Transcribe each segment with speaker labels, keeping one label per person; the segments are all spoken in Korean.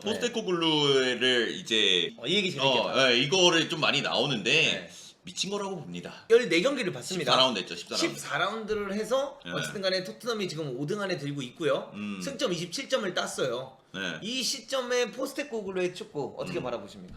Speaker 1: 포스테코글루를 이제
Speaker 2: 이 얘기 재밌겠다.
Speaker 1: 이거를 좀 많이 나오는데 미친 거라고 봅니다.
Speaker 2: 14경기를 봤습니다.
Speaker 1: 14라운드 했죠. 14라운드.
Speaker 2: 14라운드를 해서 어쨌든 간에 토트넘이 지금 5등 안에 들고 있고요. 승점 27점을 땄어요. 이 시점에 포스테코글루의 축구 어떻게 바라보십니까?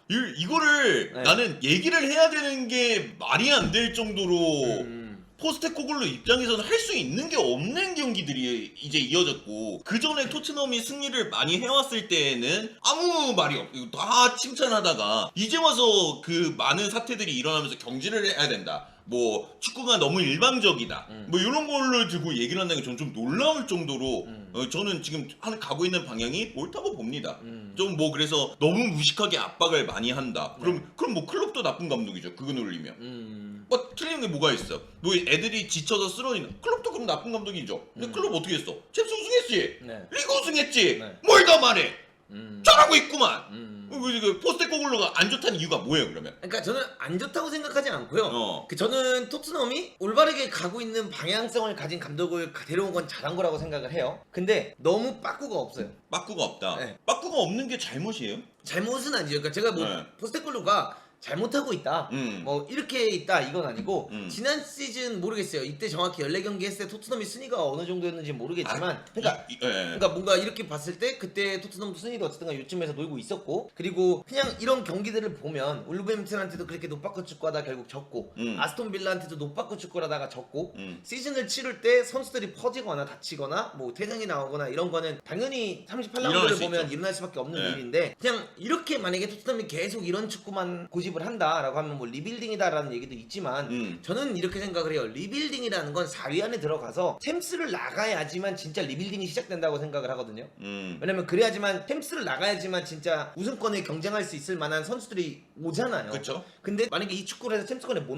Speaker 1: 이거를 나는 얘기를 해야 되는 게 말이 안 될 정도로 포스테코글루 입장에서는 할 수 있는 게 없는 경기들이 이제 이어졌고, 그 전에 토트넘이 승리를 많이 해왔을 때에는 아무 말이 없고 다 칭찬하다가 이제 와서 그 많은 사태들이 일어나면서 경질을 해야 된다, 뭐 축구가 너무 일방적이다, 뭐 이런 걸로 들고 얘기를 한다는 게 저는 좀 놀라울 정도로 저는 지금 가고 있는 방향이 옳다고 봅니다. 좀 뭐 그래서 너무 무식하게 압박을 많이 한다. 그럼 뭐 클럽도 나쁜 감독이죠. 그거 놀리면. 뭐 틀린 게 뭐가 있어? 뭐 애들이 지쳐서 쓰러지는, 클럽도 그럼 나쁜 감독이죠. 근데 클럽 어떻게 했어? 챔스 우승했지. 리그 우승했지. 뭘 더 말해? 잘하고 있구만. 그 포스테코글루가 안 좋다는 이유가 뭐예요, 그러면?
Speaker 2: 그러니까 저는 안 좋다고 생각하지 않고요. 저는 토트넘이 올바르게 가고 있는 방향성을 가진 감독을 데려온 건 잘한 거라고 생각을 해요. 근데 너무 빠꾸가 없어요.
Speaker 1: 빠꾸가 없다. 빠꾸가 없는 게 잘못이에요?
Speaker 2: 잘못은 아니죠. 그러니까 제가 뭐 포스테코글루가 잘못하고 있다, 뭐 이렇게 있다 이건 아니고, 지난 시즌 모르겠어요. 이때 정확히 14경기 했을 때 토트넘이 순위가 어느 정도였는지 모르겠지만, 그러니까 뭔가 이렇게 봤을 때 그때 토트넘도 순위도 어쨌든 요쯤에서 놀고 있었고, 그리고 그냥 이런 경기들을 보면 울버햄튼한테도 그렇게 노빠꾸 축구하다 결국 졌고, 아스톤 빌라한테도 노빠꾸 축구하다가 졌고, 시즌을 치를 때 선수들이 퍼지거나 다치거나 뭐 퇴장이 나오거나 이런 거는 당연히 38라운드를 보면 일어날 수밖에 없는 일인데, 그냥 이렇게 만약에 토트넘이 계속 이런 축구만 고집을 한다라고 하면 뭐 리빌딩이다라는 얘기도 있지만, 저는 이렇게 생각을 해요. 리빌딩이라는 건 4위 안에 들어가서 챔스를 나가야지만 진짜 리빌딩이 시작된다고 생각을 하거든요. 왜냐면 그래야지만 챔스를 나가야지만 진짜 우승권에 경쟁할 수 있을 만한 선수들이 오잖아요.
Speaker 1: 그쵸?
Speaker 2: 근데 만약에 이 축구를 해서 챔스권에 못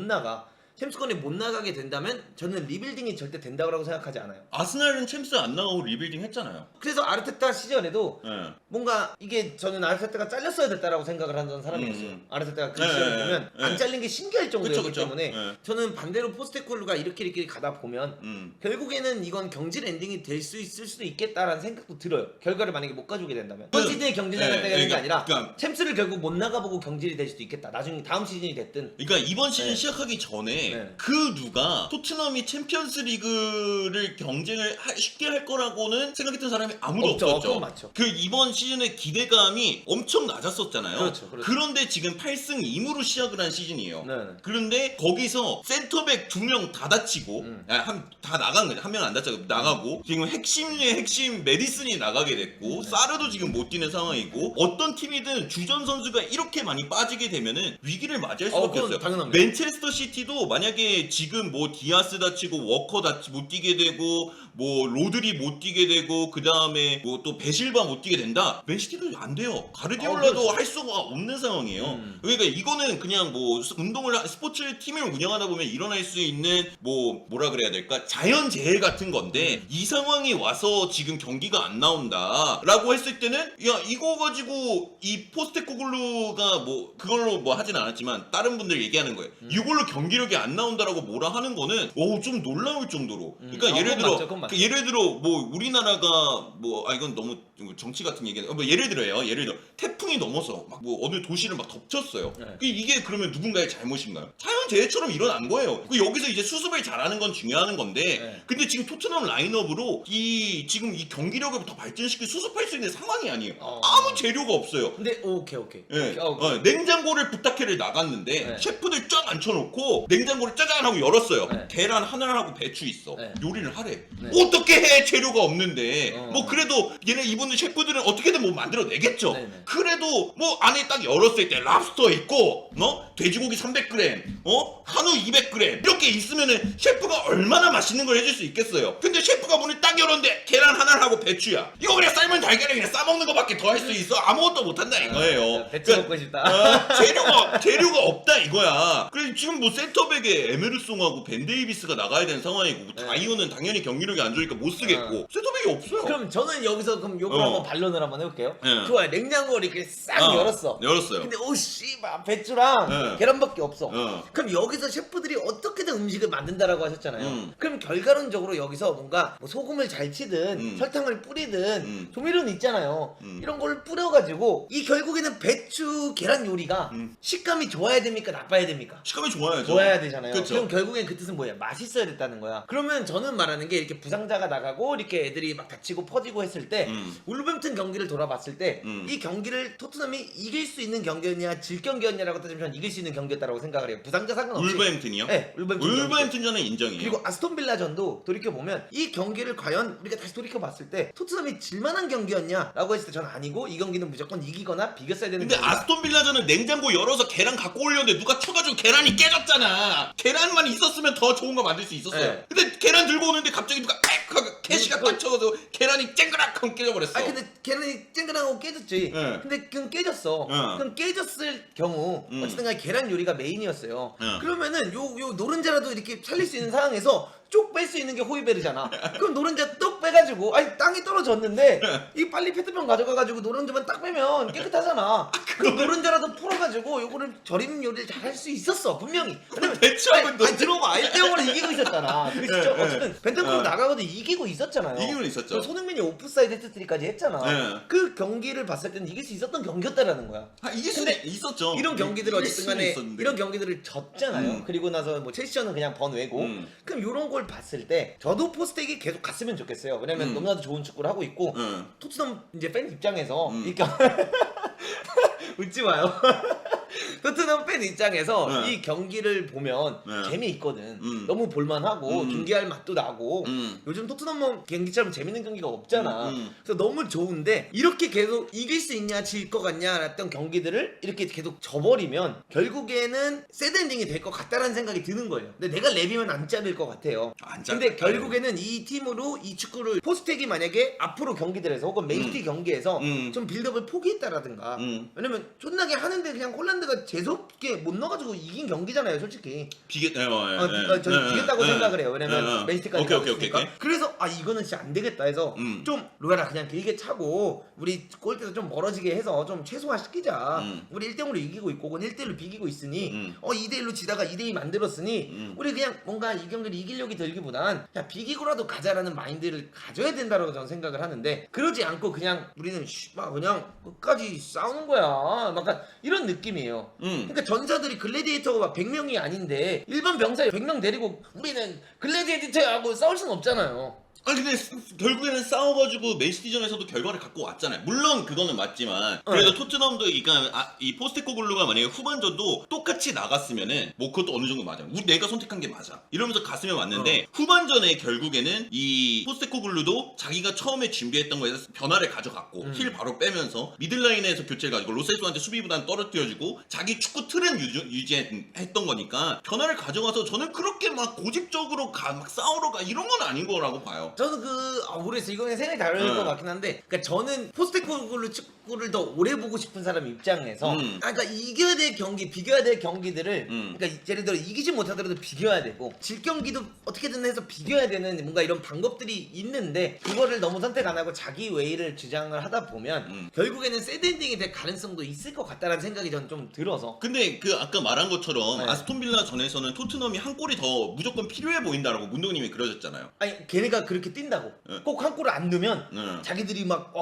Speaker 2: 나가게 된다면 저는 리빌딩이 절대 된다고 생각하지 않아요.
Speaker 1: 아스날은 챔스 안 나가고 리빌딩 했잖아요.
Speaker 2: 그래서 아르테타 시절에도 뭔가 이게, 저는 아르테타가 잘렸어야 됐다라고 생각을 하는 사람이었어요. 아르테타가 그 시절을 보면 안 잘린 게 신기할 정도였기 때문에 저는 반대로 포스테코글루가 이렇게 가다 보면 결국에는 이건 경질 엔딩이 될 수 있을 수도 있겠다라는 생각도 들어요. 결과를 만약에 못 가져오게 된다면 이번 시즌에 경질을 되는 게 아니라 챔스를 결국 못 나가보고 경질이 될 수도 있겠다. 나중에 다음 시즌이 됐든.
Speaker 1: 그러니까 이번 시즌 시작하기 전에 그 누가 토트넘이 챔피언스 리그를 경쟁을 쉽게 할 거라고는 생각했던 사람이 아무도 없었죠.
Speaker 2: 그건 맞죠.
Speaker 1: 그 이번 시즌의 기대감이 엄청 낮았었잖아요.
Speaker 2: 그렇죠.
Speaker 1: 그런데 지금 8승 2무로 시작을 한 시즌이에요. 그런데 거기서 센터백 2명 다 다치고, 다 나간 거죠. 한 명 안 다치고 나가고, 지금 핵심 중에 핵심 메디슨이 나가게 됐고, 사르도 지금 못 뛰는 상황이고, 어떤 팀이든 주전 선수가 이렇게 많이 빠지게 되면은 위기를 맞이할 수밖에 없어요.
Speaker 2: 당연합니다.
Speaker 1: 맨체스터 시티도 만약에 지금 뭐 디아스 다치고 워커 못 뛰게 되고, 뭐 로드리 못 뛰게 되고, 그 다음에 뭐 또 베실바 못 뛰게 된다, 맨시티도 안 돼요. 가르디올라도 할 수가 없는 상황이에요. 그러니까 이거는 그냥 뭐 스포츠 팀을 운영하다 보면 일어날 수 있는 뭐라 그래야 될까, 자연재해 같은 건데, 이 상황이 와서 지금 경기가 안 나온다 라고 했을 때는, 야 이거 가지고 이 포스테코글루가 뭐 그걸로 뭐 하진 않았지만 다른 분들 얘기하는 거예요. 이걸로 경기력이 안 나온다라고 뭐라 하는 거는 좀 놀라울 정도로. 그러니까 예를 들어 뭐 우리나라가 이건 너무 정치 같은 얘기는, 뭐 예를 들어 태풍이 넘어서 막 뭐 어느 도시를 막 덮쳤어요. 이게 그러면 누군가의 잘못인가요? 자연재해처럼 일어난 거예요. 여기서 이제 수습을 잘하는 건 중요한 건데, 근데 지금 토트넘 라인업으로 지금 이 경기력을 더 발전시키고 수습할 수 있는 상황이 아니에요. 아무 재료가 없어요.
Speaker 2: 근데 오케이.
Speaker 1: 냉장고를 부탁해를 나갔는데 셰프들 쫙 앉혀놓고 냉장고를 짜잔 하고 열었어요. 계란 하나하고 배추 있어. 요리를 하래. 어떻게 해, 재료가 없는데. 뭐 그래도 이분들 셰프들은 어떻게든 뭐 만들어내겠죠. 그래도 뭐 안에 딱 열었을 때 랍스터 있고, 돼지고기 300g, 한우 200g 이렇게 있으면은 셰프가 얼마나 맛있는 걸 해줄 수 있겠어요. 근데 셰프가 문을 딱 열었는데 계란 하나하고 배추야. 이거 그냥 삶은 달걀에 그냥 싸먹는 거밖에 더 할 수 있어? 아무것도 못한다 이거예요.
Speaker 2: 배추 먹고 싶다.
Speaker 1: 재료가 없다 이거야. 그래서 지금 뭐 센터백에 에메르송하고 벤 데이비스가 나가야 되는 상황이고, 다이오는 당연히 경기력이 안 좋으니까 못 쓰겠고, 센터백이 없어요.
Speaker 2: 그럼 저는 여기서 요걸 한번 반론을 한번 해볼게요. 좋아요. 냉장고를 이렇게 싹 열었어요.
Speaker 1: 열었어요.
Speaker 2: 근데 씨발 배추랑 계란밖에 없어. 그럼 그럼 여기서 셰프들이 어떻게든 음식을 만든다라고 하셨잖아요. 그럼 결과론적으로 여기서 뭔가 뭐 소금을 잘 치든 설탕을 뿌리든 조미료는 있잖아요. 이런 걸 뿌려가지고 이 결국에는 배추 계란 요리가 식감이 좋아야 됩니까 나빠야 됩니까?
Speaker 1: 식감이 좋아야죠.
Speaker 2: 좋아야 되잖아요.
Speaker 1: 그쵸.
Speaker 2: 그럼 결국엔 그 뜻은 뭐예요? 맛있어야 됐다는 거야. 그러면 저는 말하는 게 이렇게 부상자가 나가고 이렇게 애들이 막 다치고 퍼지고 했을 때 울버햄튼 경기를 돌아봤을 때 이 경기를 토트넘이 이길 수 있는 경기였냐 질 경기였냐라고 따지면 저는 이길 수 있는 경기였다고 생각을 해요. 부상자 상관없이.
Speaker 1: 울버햄튼이요?
Speaker 2: 네,
Speaker 1: 울버햄튼전은 인정이에요.
Speaker 2: 그리고 아스톤빌라전도 돌이켜보면 이 경기를 과연 우리가 다시 돌이켜봤을 때 토트넘이 질만한 경기였냐라고 했을 때 저는 아니고 이 경기는 무조건 이기거나 비겼어야 되는
Speaker 1: 근데
Speaker 2: 경기다.
Speaker 1: 아스톤빌라전은 냉장고 열어서 계란 갖고 올렸는데 누가 쳐가지고 계란이 깨졌잖아. 계란만 있었으면 더 좋은 거 만들 수 있었어요.
Speaker 2: 네.
Speaker 1: 근데 계란 들고 오는데 갑자기 누가 하고 캐시가 딱 쳐가지고 계란이 쨍그락하고 깨져버렸어.
Speaker 2: 아니 근데 계란이 쨍그랑하고 깨졌지.
Speaker 1: 네.
Speaker 2: 근데 그건 깨졌어. 그럼 깨졌을 경우 어쨌든 간에 계란 요리가 메인이었어요. 그러면은 요 노른자라도 이렇게 살릴 수 있는 상황에서 쪽 뺄 수 있는 게 호이베르잖아. 그럼 노른자 똑 빼가지고 아니 땅이 떨어졌는데 이 빨리 페트병 가져가가지고 노른자만 딱 빼면 깨끗하잖아. 그럼 노른자라도 풀어가지고 요거를 절임 요리를 잘 할 수 있었어 분명히. 왜냐면
Speaker 1: 배추하고
Speaker 2: 아니 들어봐 1대0으로 이기고 있었잖아. 그게 진짜
Speaker 1: 네,
Speaker 2: 어쨌든 벤턴크로 나가고도 이기고 있었잖아요.
Speaker 1: 이기고 있었죠.
Speaker 2: 손흥민이 오프사이드 헤트트릭까지 했잖아.
Speaker 1: 네.
Speaker 2: 그 경기를 봤을 때는 이길 수 있었던 경기였다라는 거야.
Speaker 1: 이길 수
Speaker 2: 근데
Speaker 1: 있었죠.
Speaker 2: 이런 경기들을
Speaker 1: 이길
Speaker 2: 어쨌든
Speaker 1: 수는
Speaker 2: 간에
Speaker 1: 있었는데.
Speaker 2: 이런 경기들을 졌잖아요. 그리고 나서 뭐 첼시전은 그냥 번외고. 그럼 이런 걸 봤을 때 저도 포스텍이 계속 갔으면 좋겠어요. 왜냐면 너무나도 좋은 축구를 하고 있고 토트넘 이제 팬 입장에서 웃지 마요. 토트넘 팬 입장에서 이 경기를 보면 재미있거든. 너무 볼만하고 경기할 맛도 나고 요즘 토트넘 경기처럼 재밌는 경기가 없잖아. 그래서 너무 좋은데 이렇게 계속 이길 수 있냐 질 것 같냐 했던 경기들을 이렇게 계속 져버리면 결국에는 새드엔딩이 될 것 같다라는 생각이 드는 거예요. 근데 내가 랩이면 안 자를 것 같아요. 근데 결국에는 이 팀으로 이 축구를 포스텍이 만약에 앞으로 경기들에서 혹은 맨시티 경기에서 좀 빌드업을 포기했다라든가 왜냐면 존나게 하는데 그냥 홀란드가 재수없게 못 넣어가지고 이긴 경기잖아요 솔직히. 저는 비겼다고 생각을 해요. 왜냐면 맨시티까지 갔으니까. 그래서 이거는 진짜 안 되겠다 해서 좀 로야라 그냥 길게 차고 우리 골대에서 좀 멀어지게 해서 좀 최소화시키자. 우리 1대0으로 이기고 있고 혹은 1대1로 비기고 있으니 2대1로 지다가 2대2 만들었으니 우리 그냥 뭔가 이 경기를 이기려고 들기보단 야 비기고라도 가자라는 마인드를 가져야 된다고 저는 생각을 하는데 그러지 않고 그냥 우리는 막 그냥 끝까지 싸우는 거야. 막 이런 느낌이에요. 그러니까 전사들이 글래디에이터가 막 100명이 아닌데 일반 병사 100명 데리고 우리는 글래디에이터하고 싸울 수는 없잖아요.
Speaker 1: 아니 근데 결국에는 싸워가지고 맨시티전에서도 결과를 갖고 왔잖아요. 물론 그거는 맞지만 그래도 토트넘도 그러니까 이 포스테코글루가 만약에 후반전도 똑같이 나갔으면은 뭐 그것도 어느 정도 맞아요. 내가 선택한 게 맞아 이러면서 갔으면 맞는데 후반전에 결국에는 이 포스테코글루도 자기가 처음에 준비했던 거에서 변화를 가져갔고 힐 바로 빼면서 미들라인에서 교체를 가지고 로셀소한테 수비보다는 떨어뜨려주고 자기 축구 틀은 유지했던 거니까 변화를 가져가서 저는 그렇게 막 고집적으로 막 싸우러 가 이런 건 아닌 거라고 봐요.
Speaker 2: 저는 모르겠어요. 이거는 생각이 다를 것 같긴 한데, 그러니까 저는 포스테코글루 축구를 더 오래 보고 싶은 사람 입장에서, 그러니까 이겨야 될 경기, 비겨야 될 경기들을, 그러니까 예를 들어 이기지 못하더라도 비겨야 되고, 질 경기도 어떻게든 해서 비겨야 되는 뭔가 이런 방법들이 있는데, 그거를 너무 선택 안 하고 자기 웨이를 주장을 하다 보면, 결국에는 새드엔딩이 될 가능성도 있을 것 같다라는 생각이 저는 좀 들어서.
Speaker 1: 근데 그 아까 말한 것처럼 아스톤빌라 전에서는 토트넘이 한 골이 더 무조건 필요해 보인다라고 문동님이 그러셨잖아요.
Speaker 2: 아니 걔네가 그렇게 뛴다고 꼭 한 골을 안 넣으면 자기들이 막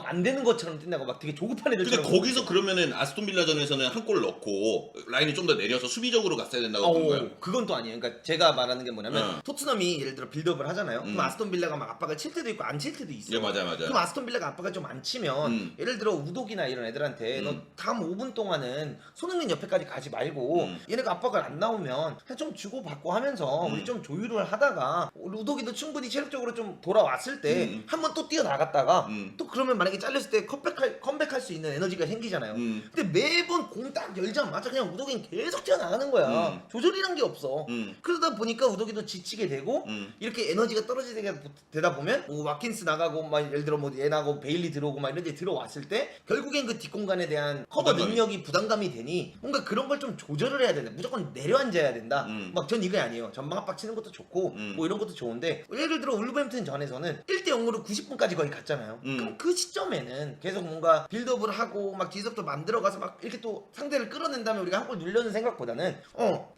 Speaker 2: 안 되는 것처럼 뛴다고 막 되게 조급한 애들처럼.
Speaker 1: 근데 거기서 그러면은 아스톤빌라전에서는 한 골 넣고 라인을 좀 더 내려서 수비적으로 갔어야 된다고 본 거예요.
Speaker 2: 그건 또 아니에요. 그러니까 제가 말하는 게 뭐냐면 토트넘이 예를 들어 빌드업을 하잖아요. 그럼 아스톤빌라가 막 압박을 칠 때도 있고 안 칠 때도 있어요.
Speaker 1: 예, 맞아요.
Speaker 2: 그럼 아스톤빌라가 압박을 좀 안 치면 예를 들어 우독이나 이런 애들한테 너 다음 5분 동안은 손흥민 옆에까지 가지 말고 얘네가 압박을 안 나오면 그냥 좀 주고받고 하면서 우리 좀 조율을 하다가 우독이도 충분히 체력적으로 좀 돌아왔을 때 한 번 또 뛰어나갔다가 또 그러면 만약에 잘렸을 때 컴백할 수 있는 에너지가 생기잖아요. 근데 매번 공 딱 열자마자 그냥 우독이는 계속 튀어나가는 거야. 조절이란 게 없어. 그러다 보니까 우독이도 지치게 되고 이렇게 에너지가 떨어지게 되다 보면 뭐 와킨스 나가고 막 예를 들어 뭐 얘 나가고 베일리 들어오고 막 이런 데 들어왔을 때 결국엔 그 뒷공간에 대한 커버 능력이 부담감이 되니 뭔가 그런 걸 좀 조절을 해야 된다. 무조건 내려앉아야 된다. 막 전 이게 아니에요. 전방 압박 치는 것도 좋고 뭐 이런 것도 좋은데 예를 들어 울버햄튼 전에서는 1대0으로 90분까지 거의 갔잖아요. 그럼 그 시점에는 계속 뭔가 빌드업을 하고 막 뒤에서부터 만들어가서 막 이렇게 또 상대를 끌어낸 다음에 우리가 한 골 누려는 생각보다는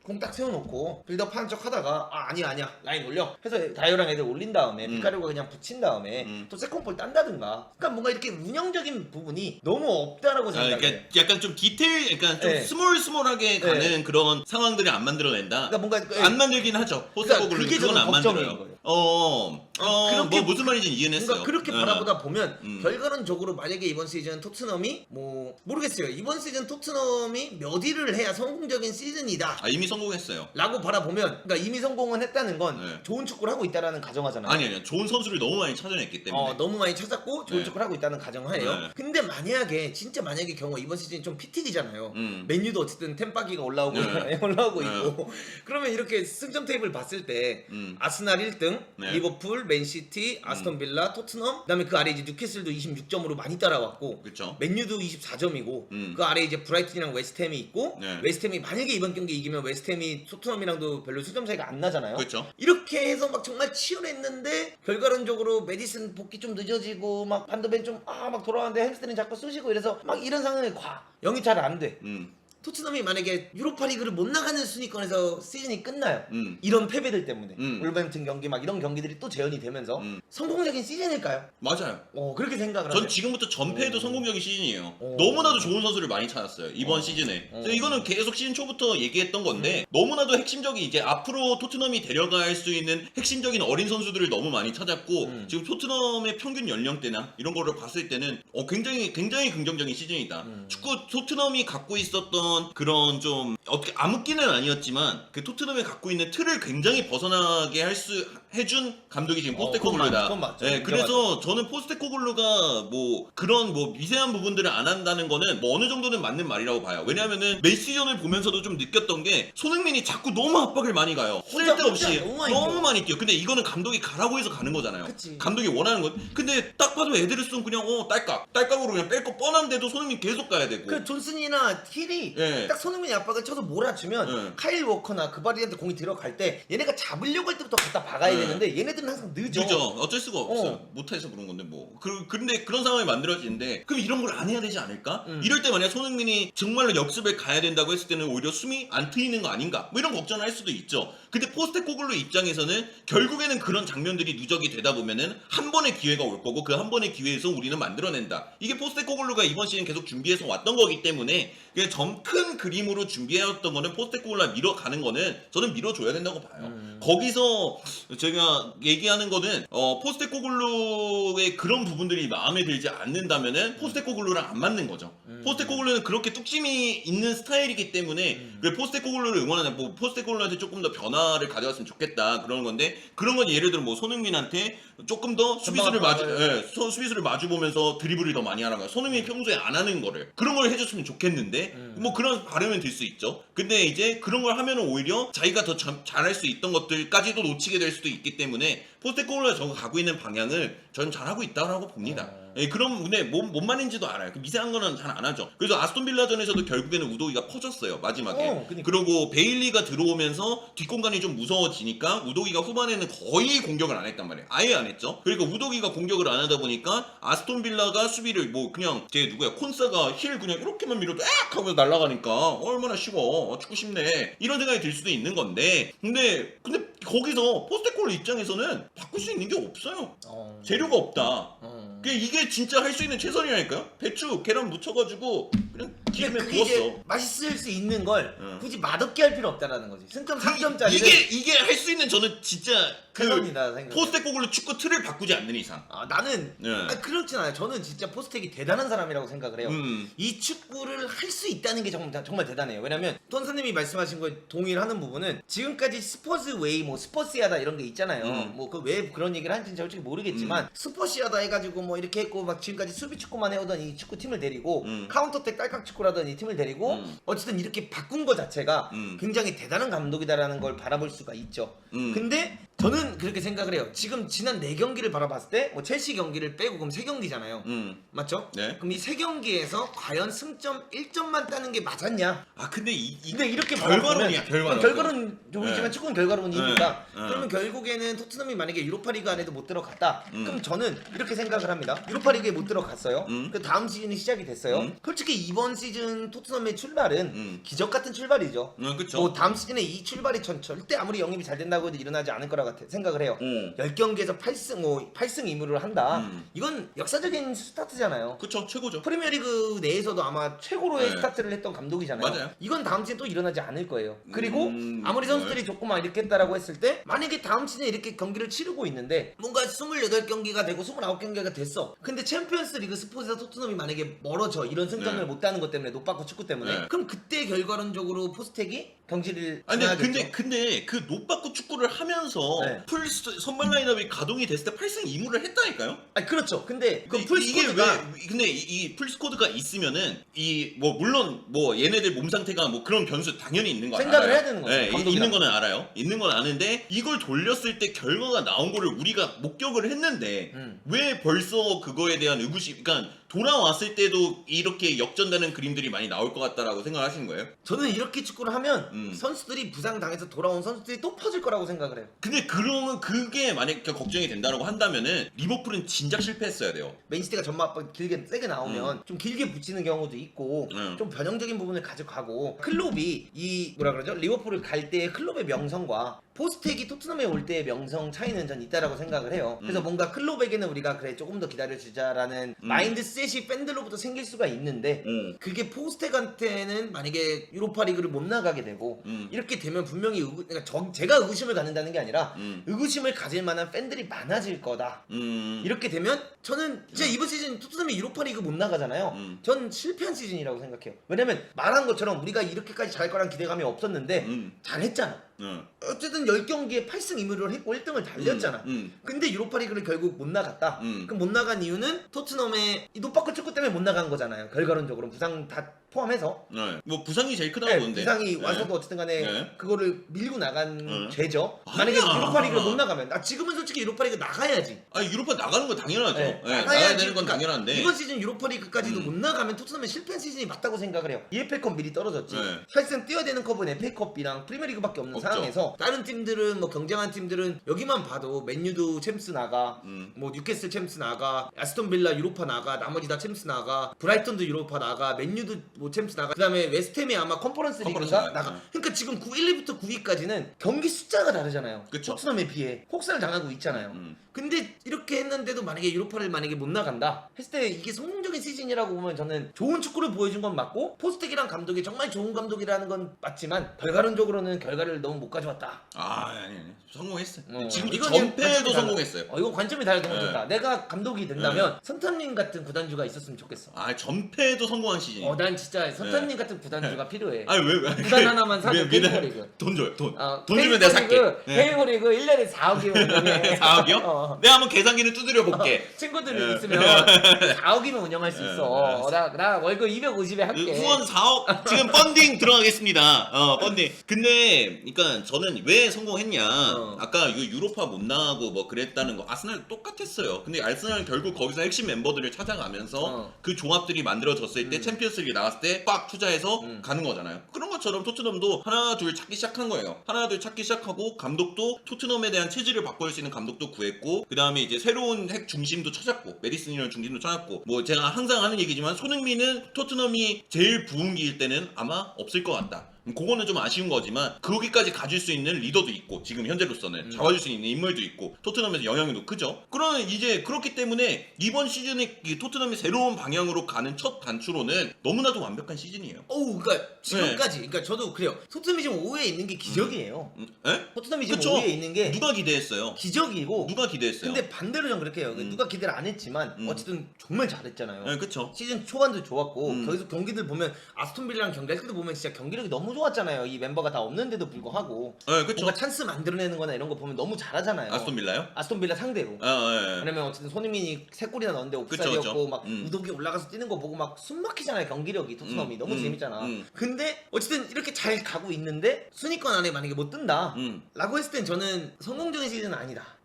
Speaker 2: 공 딱 세워놓고 빌드업 하는 척 하다가 아니야 라인 올려 해서 다이어랑 애들 올린 다음에 피카리오가 그냥 붙인 다음에 또 세컨볼 딴다든가 그러니까 뭔가 이렇게 운영적인 부분이 너무 없다라고 생각해요.
Speaker 1: 그러니까 약간 좀 디테일, 약간 좀 스몰스몰하게 가는 그런 상황들이 안 만들어낸다.
Speaker 2: 그러니까 뭔가
Speaker 1: 안 만들긴 하죠. 포스트코글로
Speaker 2: 그게
Speaker 1: 그건
Speaker 2: 저는
Speaker 1: 안
Speaker 2: 걱정인
Speaker 1: 만들어요.
Speaker 2: 거예요.
Speaker 1: 뭐 무슨 말인지 이해는 했어요.
Speaker 2: 그러니까 그렇게 바라보다 보면 결과론적으로 만약에 이번 시즌 토트넘이 뭐 모르겠어요. 이번 시즌 토트넘이 몇 위를 해야 성공적인 시즌이다.
Speaker 1: 이미 성공했어요.
Speaker 2: 라고 바라보면 그러니까 이미 성공은 했다는 건 좋은 축구를 하고 있다라는 가정하잖아요.
Speaker 1: 아니요. 좋은 선수를 너무 많이 찾아냈기 때문에.
Speaker 2: 너무 많이 찾았고 좋은 축구를 하고 있다는 가정하에요. 근데 만약에 진짜 만약에 경우 이번 시즌이 좀 피튀기잖아요. 맨유도 어쨌든 템파기가 올라오고 올라오고 있고 그러면 이렇게 승점 테이블 봤을 때 아스날 1등, 리버풀, 맨시티, 아스톤 빌라, 토트넘 그다음에 그 아래 이제 뉴캐슬도 26점으로 많이 따라왔고
Speaker 1: 그쵸.
Speaker 2: 맨유도 24점이고 그 아래 이제 브라이튼이랑 웨스트햄이 있고 웨스트햄이 만약에 이번 경기 이기면 웨스트햄이 토트넘이랑도 별로 승점 차이가 안 나잖아요.
Speaker 1: 그쵸.
Speaker 2: 이렇게 해서 막 정말 치열했는데 결과론적으로 메디슨 복귀 좀 늦어지고 막 반더벤 좀 막 돌아왔는데 햄스트링 자꾸 쑤시고 이래서 막 이런 상황에 영이 잘 안 돼. 토트넘이 만약에 유로파리그를 못 나가는 순위권에서 시즌이 끝나요. 이런 패배들 때문에 울버햄튼 경기 막 이런 경기들이 또 재현이 되면서 성공적인 시즌일까요?
Speaker 1: 맞아요.
Speaker 2: 그렇게 생각을 하죠.
Speaker 1: 전 지금부터 전패해도 성공적인 시즌이에요. 너무나도 좋은 선수를 많이 찾았어요. 이번 시즌에. 이거는 계속 시즌 초부터 얘기했던 건데 너무나도 핵심적인 이제 앞으로 토트넘이 데려갈 수 있는 핵심적인 어린 선수들을 너무 많이 찾았고 지금 토트넘의 평균 연령대나 이런 거를 봤을 때는 굉장히 긍정적인 시즌이다. 축구 토트넘이 갖고 있었던 그런 좀 어떻게 암흑기는 아니었지만 그 토트넘이 갖고 있는 틀을 굉장히 벗어나게 해준 감독이 지금 포스테코글루다.
Speaker 2: 그건 맞죠.
Speaker 1: 네, 그래서 저는 포스테코글루가 뭐 그런 뭐 미세한 부분들을 안 한다는 거는 뭐 어느 정도는 맞는 말이라고 봐요. 왜냐하면은 메시전을 보면서도 좀 느꼈던 게 손흥민이 자꾸 너무 압박을 많이 가요. 쓸데없이 너무 많이 뛰어. 근데 이거는 감독이 가라고 해서 가는 거잖아요.
Speaker 2: 그치.
Speaker 1: 감독이 원하는 건. 근데 딱 봐도 에데르슨 그냥 딸깍으로 그냥 뺄 거 뻔한데도 손흥민 계속 가야 되고.
Speaker 2: 그 존슨이나 힐이 딱 손흥민이 압박을 쳐서 몰아주면 카일 워커나 그바리한테 공이 들어갈 때 얘네가 잡으려고 할 때부터 갖다 박아야 되는데 얘네들은 항상 늦어.
Speaker 1: 어쩔 수가 없어요. 못해서 그런 건데 뭐. 근데 그런 상황이 만들어지는데 그럼 이런 걸 안 해야 되지 않을까? 이럴 때 만약 손흥민이 정말로 역습을 가야 된다고 했을 때는 오히려 숨이 안 트이는 거 아닌가? 뭐 이런 걱정을 할 수도 있죠. 근데 포스테코글루 입장에서는 결국에는 그런 장면들이 누적이 되다 보면은 한 번의 기회가 올 거고 그 한 번의 기회에서 우리는 만들어낸다. 이게 포스테코글루가 이번 시즌 계속 준비해서 왔던 거기 때문에 큰 그림으로 준비해왔던 거는 포스테코글루가 밀어가는 거는 저는 밀어줘야 된다고 봐요. 거기서 제가 얘기하는 거는 포스테코글루의 그런 부분들이 마음에 들지 않는다면은 포스테코글루랑 안 맞는 거죠. 포스테코글루는 그렇게 뚝심이 있는 스타일이기 때문에 포스테코글루를 응원하는 뭐 포스테코글루한테 조금 더 변화를 가져왔으면 좋겠다 그런 건데 그런 건 예를 들어 뭐 손흥민한테 조금 더 수비수를 마주 보면서 드리블을 더 많이 하라고 손흥민이 평소에 안 하는 거를 그런 걸 해줬으면 좋겠는데 뭐 그런 바람은 들 수 있죠. 근데 이제 그런 걸 하면은 오히려 자기가 더 잘할 수 있던 것들까지도 놓치게 될 수도 있기 때문에 포스테코글루가 저거 가고 있는 방향을 저는 잘하고 있다고 봅니다. 그럼 근데 뭔 말인지도 알아요. 그 미세한 거는 잘 안 하죠. 그래서 아스톤 빌라전에서도 결국에는 우도기가 퍼졌어요. 마지막에. 그리고 베일리가 들어오면서 뒷공간이 좀 무서워지니까 우도기가 후반에는 거의 공격을 안 했단 말이에요. 아예 안 했죠. 그러니까 우도기가 공격을 안 하다 보니까 아스톤 빌라가 수비를 뭐 그냥 콘사가 힐 그냥 이렇게만 밀어도 악 하면서 날아가니까 얼마나 쉬워. 축구 쉽네. 이런 생각이 들 수도 있는 건데 근데 거기서 포스테코글루 입장에서는 바꿀 수 있는 게 없어요. 재료가 없다. 이게 진짜 할 수 있는 최선이라니까요. 배추, 계란 묻혀가지고 그냥 기름에 구웠어.
Speaker 2: 맛있을 수 있는 걸 굳이 맛없게 할 필요 없다라는 거지. 승점 3점짜리.
Speaker 1: 이게 할 수 있는 저는 진짜 포스테코글루 축구 틀을 바꾸지 않는 이상.
Speaker 2: 나는 그렇진 않아요. 저는 진짜 포스텍이 대단한 사람이라고 생각을 해요. 이 축구를 할 수 있다는 게 정말 대단해요. 왜냐면 돈 선생님이 말씀하신 거에 동의를 하는 부분은 지금까지 스포츠웨이 뭐 스포시아다 이런 게 있잖아요. 뭐 그 왜 그런 얘기를 하는지 솔직히 모르겠지만 스포시아다 해가지고 뭐 이렇게 했고 막 지금까지 수비 축구만 해오던 이 축구팀을 데리고 카운터택 딸깍 축구라던 이 팀을 데리고 어쨌든 이렇게 바꾼 거 자체가 굉장히 대단한 감독이다라는 걸 바라볼 수가 있죠. 근데 저는 그렇게 생각을 해요. 지금 지난 4경기를 바라봤을 때 뭐 첼시 경기를 빼고 그럼 3경기잖아요. 맞죠?
Speaker 1: 네.
Speaker 2: 그럼 이 3경기에서 과연 승점 1점만 따는 게 맞았냐?
Speaker 1: 아 근데
Speaker 2: 근데 이렇게
Speaker 1: 결과론이야,
Speaker 2: 결과론이지만
Speaker 1: 네.
Speaker 2: 축구는 결과론이니까
Speaker 1: 네.
Speaker 2: 그러면 결국에는 토트넘이 만약에 유로파리그 안에도 못 들어갔다. 그럼 저는 이렇게 생각을 합니다. 유로파리그에 못 들어갔어요. 그 다음 시즌이 시작이 됐어요. 솔직히 이번 시즌 토트넘의 출발은 기적 같은 출발이죠.
Speaker 1: 그쵸.
Speaker 2: 뭐 다음 시즌에 이 출발이 절대 아무리 영입이 잘 된다고 해도 일어나지 않을 거라 같아 생각을 해요. 10경기에서 8승 8승 2무를 한다. 이건 역사적인 스타트잖아요.
Speaker 1: 그쵸, 최고죠.
Speaker 2: 프리미어리그 내에서도 아마 최고로의
Speaker 1: 네.
Speaker 2: 스타트를 했던 감독이잖아요.
Speaker 1: 맞아요.
Speaker 2: 이건 다음 시즌 또 일어나지 않을 거예요. 그리고 아무리
Speaker 1: 네.
Speaker 2: 선수들이 좋고만 이렇게 했다라고 했을 때 만약에 다음 시즌에 이렇게 경기를 치르고 있는데 뭔가 28경기가 되고 29경기가 됐어. 근데 챔피언스 리그 스포츠에서 토트넘이 만약에 멀어져 이런 승점을
Speaker 1: 네.
Speaker 2: 못 따는 것 때문에 노빠꾸 축구 때문에
Speaker 1: 네.
Speaker 2: 그럼 그때 결과론적으로 포스텍이 경기를
Speaker 1: 아니
Speaker 2: 진행하겠죠.
Speaker 1: 근데 그 노빠꾸 축구를 하면서
Speaker 2: 네.
Speaker 1: 풀 선발 라인업이 가동이 됐을 때 8승 2무를 했다니까요?
Speaker 2: 아니 그렇죠. 근데 그
Speaker 1: 근데
Speaker 2: 풀
Speaker 1: 이게
Speaker 2: 스쿼드가
Speaker 1: 왜 근데 이 풀스코드가 있으면은 이 뭐 물론 뭐 얘네들 몸 상태가 뭐 그런 변수 당연히 있는 거
Speaker 2: 생각을
Speaker 1: 알아요.
Speaker 2: 해야 되는 거죠,
Speaker 1: 네,
Speaker 2: 감독이랑.
Speaker 1: 있는 거는 알아요. 있는 건 아는데 이걸 돌렸을 때 결과가 나온 거를 우리가 목격을 했는데 왜 벌써 그거에 대한 의구심 그러니까 돌아왔을 때도 이렇게 역전되는 그림들이 많이 나올 것 같다라고 생각하시는 거예요?
Speaker 2: 저는 이렇게 축구를 하면 선수들이 부상당해서 돌아온 선수들이 또 퍼질 거라고 생각을 해요.
Speaker 1: 근데 그러면 그게 만약 걱정이 된다고 한다면은 리버풀은 진작 실패했어야 돼요.
Speaker 2: 맨시티가 전마 압박 길게 세게 나오면 좀 길게 붙이는 경우도 있고 좀 변형적인 부분을 가져가고 클롭이 이 뭐라 그러죠? 리버풀을 갈 때의 클롭의 명성과 포스텍이 토트넘에 올 때의 명성 차이는 전 있다라고 생각을 해요. 그래서 뭔가 클롭에게는 우리가 그래 조금 더 기다려주자라는 마인드셋이 팬들로부터 생길 수가 있는데 그게 포스텍한테는 만약에 유로파리그를 못 나가게 되고 이렇게 되면 분명히 그러니까 제가 의구심을 갖는다는 게 아니라 의구심을 가질 만한 팬들이 많아질 거다. 이렇게 되면 저는 진짜 이번 시즌 토트넘이 유로파리그 못 나가잖아요. 전 실패한 시즌이라고 생각해요. 왜냐면 말한 것처럼 우리가 이렇게까지 잘할 거란 기대감이 없었는데 잘했잖아. 어쨌든 10경기에 8승 2무를 했고 1등을 달렸잖아. 근데 유로파리그를 결국 못 나갔다. 그럼 못 나간 이유는 토트넘의 이 노빠꾸 축구 때문에 못 나간 거잖아요. 결과론적으로 부상 다 포함해서.
Speaker 1: 네. 뭐 부상이 제일 크다고
Speaker 2: 네,
Speaker 1: 보는데.
Speaker 2: 부상이
Speaker 1: 네.
Speaker 2: 와서도 어쨌든 간에
Speaker 1: 네.
Speaker 2: 그거를 밀고 나간
Speaker 1: 네.
Speaker 2: 죄죠.
Speaker 1: 아니야.
Speaker 2: 만약에 유로파리그를 못 나가면 지금은 솔직히 유로파리그 나가야지.
Speaker 1: 아니 유로파 나가는 건 당연하죠.
Speaker 2: 네,
Speaker 1: 네, 나가야 되는 건 당연한데.
Speaker 2: 이번 시즌 유로파리그까지도 못 나가면 토트넘은 실패한 시즌이 맞다고 생각을 해요. EFL컵 미리 떨어졌지.
Speaker 1: 네.
Speaker 2: 사실상 뛰어야 되는 컵은 FA컵이랑 프리미어리그밖에 없는
Speaker 1: 없죠.
Speaker 2: 상황에서 다른 팀들은 뭐 경쟁한 팀들은 여기만 봐도 맨유도 챔스 나가, 뭐 뉴캐슬 챔스 나가, 아스톤 빌라 유로파 나가, 나머지 다 챔스 나가, 브라이턴도 유로파 나가, 맨유도 뭐 챔스 나가. 그다음에 웨스트햄이 아마 컨퍼런스 리그가 나가. 그러니까 지금 1위부터 9위까지는 경기 숫자가 다르잖아요.
Speaker 1: 그쵸.
Speaker 2: 토트넘에 비해 혹사를 당하고 있잖아요. 근데 이렇게 했는데도 만약에 유로파를 만약에 못 나간다 했을 때 이게 성공적인 시즌이라고 보면 저는 좋은 축구를 보여준 건 맞고 포스텍이랑 감독이 정말 좋은 감독이라는 건 맞지만 결과론적으로는 결과를 너무 못 가져왔다.
Speaker 1: 아니. 성공했어요. 지금
Speaker 2: 이건
Speaker 1: 전패도
Speaker 2: 관점이
Speaker 1: 성공했어요.
Speaker 2: 이거 관점이 달라서 너무
Speaker 1: 네.
Speaker 2: 좋다. 내가 감독이 된다면 선탄님 같은 구단주가 있었으면 좋겠어.
Speaker 1: 아 전패도 성공한 시즌.
Speaker 2: 난 진짜 선탄님 같은 구단주가 필요해.
Speaker 1: 아니 왜?
Speaker 2: 구단 하나만 사줘. 페이퍼리그.
Speaker 1: 돈 줘요. 돈 주면 내가 살게.
Speaker 2: 페이퍼리그 1년에 4억이면 운영해.
Speaker 1: 4억이요? 내가 한번 계산기를 두드려 볼게.
Speaker 2: 친구들이 있으면 4억이면 운영할 수 있어. 나 월급 250에 할게.
Speaker 1: 후원 4억 지금 펀딩 들어가겠습니다. 펀딩. 근데 그러니까 저는 왜 성공했냐? 아까 유로파 못 나가고 뭐 그랬다는 거 아스날 똑같았어요. 근데 아스날은 결국 거기서 핵심 멤버들을 찾아가면서 그 조합들이 만들어졌을 때 챔피언스리그 나갔을 때 빡 투자해서 가는 거잖아요. 그런 것처럼 토트넘도 하나 둘 찾기 시작한 거예요. 하나 둘 찾기 시작하고 감독도 토트넘에 대한 체질을 바꿀 수 있는 감독도 구했고 그 다음에 이제 새로운 핵 중심도 찾았고 메디슨이라는 중심도 찾았고 뭐 제가 항상 하는 얘기지만 손흥민은 토트넘이 제일 부흥기일 때는 아마 없을 것 같다. 그거는 좀 아쉬운 거지만 거기까지 가질 수 있는 리더도 있고 지금 현재로서는 잡아줄 수 있는 인물도 있고 토트넘에서 영향력도 크죠. 그러면 이제 그렇기 때문에 이번 시즌에 이 토트넘이 새로운 방향으로 가는 첫 단추로는 너무나도 완벽한 시즌이에요.
Speaker 2: 그러니까 지금까지 그러니까 저도 그래요. 토트넘이 지금 5위에 있는 게 기적이에요.
Speaker 1: 에?
Speaker 2: 토트넘이 지금
Speaker 1: 그쵸?
Speaker 2: 5위에 있는 게
Speaker 1: 누가 기대했어요?
Speaker 2: 기적이고
Speaker 1: 누가 기대했어요?
Speaker 2: 근데 반대로 전 그렇게 해요. 누가 기대를 안 했지만 어쨌든 정말 잘했잖아요.
Speaker 1: 네, 그쵸.
Speaker 2: 시즌 초반도 좋았고 거기서 경기들 보면 아스톤 빌라랑 경기할 때도 보면 진짜 경기력이 너무 너무 좋았잖아요. 이 멤버가 다 없는데도 불구하고
Speaker 1: 네, 그쵸.
Speaker 2: 뭔가 찬스 만들어내는거나 이런 거 보면 너무 잘하잖아요.
Speaker 1: 아스톤 빌라요?
Speaker 2: 아스톤 빌라 상대로.
Speaker 1: 네.
Speaker 2: 왜냐면 어쨌든 손흥민이 3골이나 넣었는데
Speaker 1: 그쵸,
Speaker 2: 옵사이드였고
Speaker 1: 그쵸.
Speaker 2: 막 우독이 올라가서 뛰는 거 보고 막 숨막히잖아요. 경기력이 토트넘이 너무
Speaker 1: 음.
Speaker 2: 재밌잖아.
Speaker 1: 음.
Speaker 2: 근데 어쨌든 이렇게 잘 가고 있는데 순위권 안에 만약에 못 든다 라고 했을 땐 저는 성공적인 시즌은 아니다.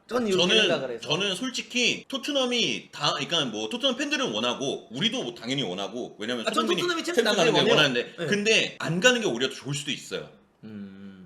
Speaker 2: 전 이렇게 생각을 해서.
Speaker 1: 저는 솔직히 토트넘이 다, 그러니까 뭐 토트넘 팬들은 원하고 우리도 뭐 당연히 원하고 왜냐면
Speaker 2: 전
Speaker 1: 손흥민이
Speaker 2: 토트넘이 챔스
Speaker 1: 챔스
Speaker 2: 나가길
Speaker 1: 가는 게
Speaker 2: 원해요.
Speaker 1: 원하는데
Speaker 2: 네.
Speaker 1: 근데 안 가는 게 오히려 더 좋을 수도 있어요.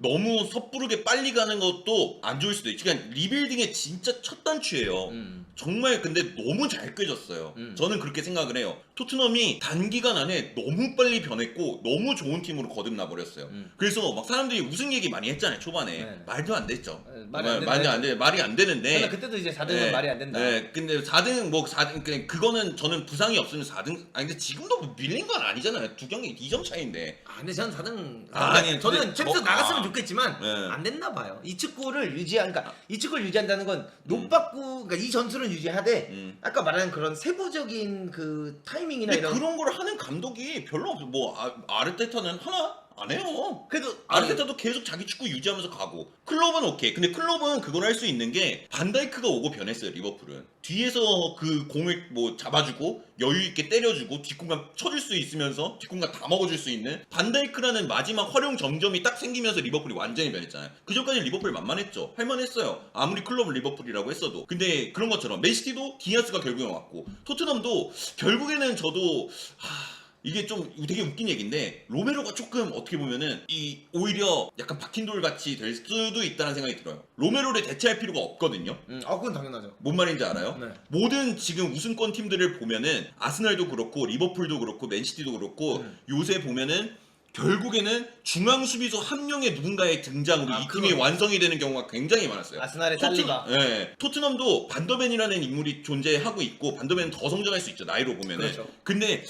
Speaker 1: 너무 섣부르게 빨리 가는 것도 안 좋을 수도 있지. 그러니까 리빌딩의 진짜 첫 단추예요. 정말 근데 너무 잘 꿰졌어요. 저는 그렇게 생각을 해요. 토트넘이 단기간 안에 너무 빨리 변했고 너무 좋은 팀으로 거듭나 버렸어요. 그래서 막 사람들이 우승 얘기 많이 했잖아요. 초반에
Speaker 2: 네.
Speaker 1: 말도 안 됐죠.
Speaker 2: 말이
Speaker 1: 안 되는데.
Speaker 2: 그때도 이제 4등은
Speaker 1: 네.
Speaker 2: 말이 안 된다.
Speaker 1: 네, 근데 4등 뭐 4등 그거는 저는 부상이 없으면 4등. 아니 근데 지금도 뭐 밀린 건 아니잖아요. 2경기 2점 차이인데.
Speaker 2: 근데 저는 4등
Speaker 1: 아니,
Speaker 2: 저는
Speaker 1: 근데
Speaker 2: 챔스
Speaker 1: 저-
Speaker 2: 나갔으면
Speaker 1: 아.
Speaker 2: 좋겠지만
Speaker 1: 네.
Speaker 2: 안 됐나 봐요. 이 축구를 유지한다는 건 높받고 그러니까 이 전술은 유지하되 아까 말하는 그런 세부적인 그 타이밍이나
Speaker 1: 근데
Speaker 2: 이런
Speaker 1: 그런 걸 하는 감독이 별로 없어. 뭐 아르테타는 하나 안 해요.
Speaker 2: 그래도
Speaker 1: 아르테타도 계속 자기 축구 유지하면서 가고. 클럽은 오케이. 근데 클럽은 그걸 할 수 있는 게 반다이크가 오고 변했어요. 리버풀은 뒤에서 그 공을 뭐 잡아주고 여유 있게 때려주고 뒷공간 쳐줄 수 있으면서 뒷공간 다 먹어줄 수 있는 반다이크라는 마지막 활용 정점이 딱 생기면서 리버풀이 완전히 변했잖아요. 그 전까지 리버풀 만만했죠. 할만했어요. 아무리 클럽은 리버풀이라고 했어도. 근데 그런 것처럼 맨시티도 디아스가 결국에 왔고 토트넘도 결국에는 저도 이게 좀 되게 웃긴 얘기인데 로메로가 조금 어떻게 보면은 이 오히려 약간 박힌 돌 같이 될 수도 있다는 생각이 들어요. 로메로를 대체할 필요가 없거든요.
Speaker 2: 그건 당연하죠.
Speaker 1: 뭔 말인지 알아요?
Speaker 2: 네.
Speaker 1: 모든 지금 우승권 팀들을 보면은 아스날도 그렇고 리버풀도 그렇고 맨시티도 그렇고 요새 보면은 결국에는 중앙 수비수 한 명의 누군가의 등장으로 이 팀이
Speaker 2: 그건-
Speaker 1: 완성이 되는 경우가 굉장히 많았어요.
Speaker 2: 아스날의 살리바.
Speaker 1: 네. 토트넘도 반더벤이라는 인물이 존재하고 있고 반더벤은 더 성장할 수 있죠. 나이로 보면은.
Speaker 2: 그렇죠.
Speaker 1: 근데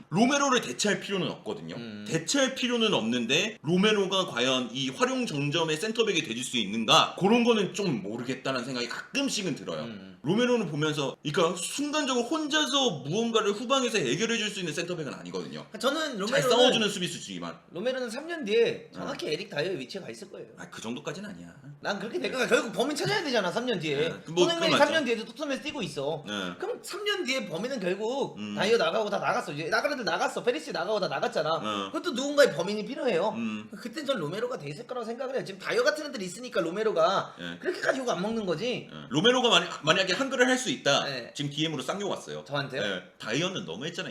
Speaker 1: 로메로를 대체할 필요는 없거든요. 대체할 필요는 없는데 로메로가 과연 이 활용 정점의 센터백이 되줄 수 있는가? 그런 거는 좀 모르겠다는 생각이 가끔씩은 들어요. 로메로는 보면서 그러니까 순간적으로 혼자서 무언가를 후방에서 해결해 줄 수 있는 센터백은 아니거든요.
Speaker 2: 저는
Speaker 1: 잘 싸워주는 수비수지만.
Speaker 2: 로메로는 3년 뒤에 정확히 에릭 다이어의 위치에 가 있을 거예요.
Speaker 1: 그 정도까지는 아니야.
Speaker 2: 난 그렇게 될까? 결국 범인 찾아야 되잖아. 3년 뒤에.
Speaker 1: 뭐
Speaker 2: 손흥민이
Speaker 1: 그건 맞죠.
Speaker 2: 3년 뒤에도 토트넘에서 뛰고 있어.
Speaker 1: 네.
Speaker 2: 그럼 3년 뒤에 범인은 결국 다이어 나가고 다 나갔어. 이제 나가는 애들 나갔어. 페리시 나가고 다 나갔잖아. 그것도 누군가의 범인이 필요해요. 그땐 전 로메로가 돼 있을 거라고 생각을 해요. 지금 다이어 같은 애들이 있으니까 로메로가 그렇게까지 욕 안 먹는 거지.
Speaker 1: 로메로가 만약에 한글을 할 수 있다.
Speaker 2: 네.
Speaker 1: 지금 DM으로 쌍욕 왔어요.
Speaker 2: 저한테요?
Speaker 1: 네. 다이어는 너무했잖아.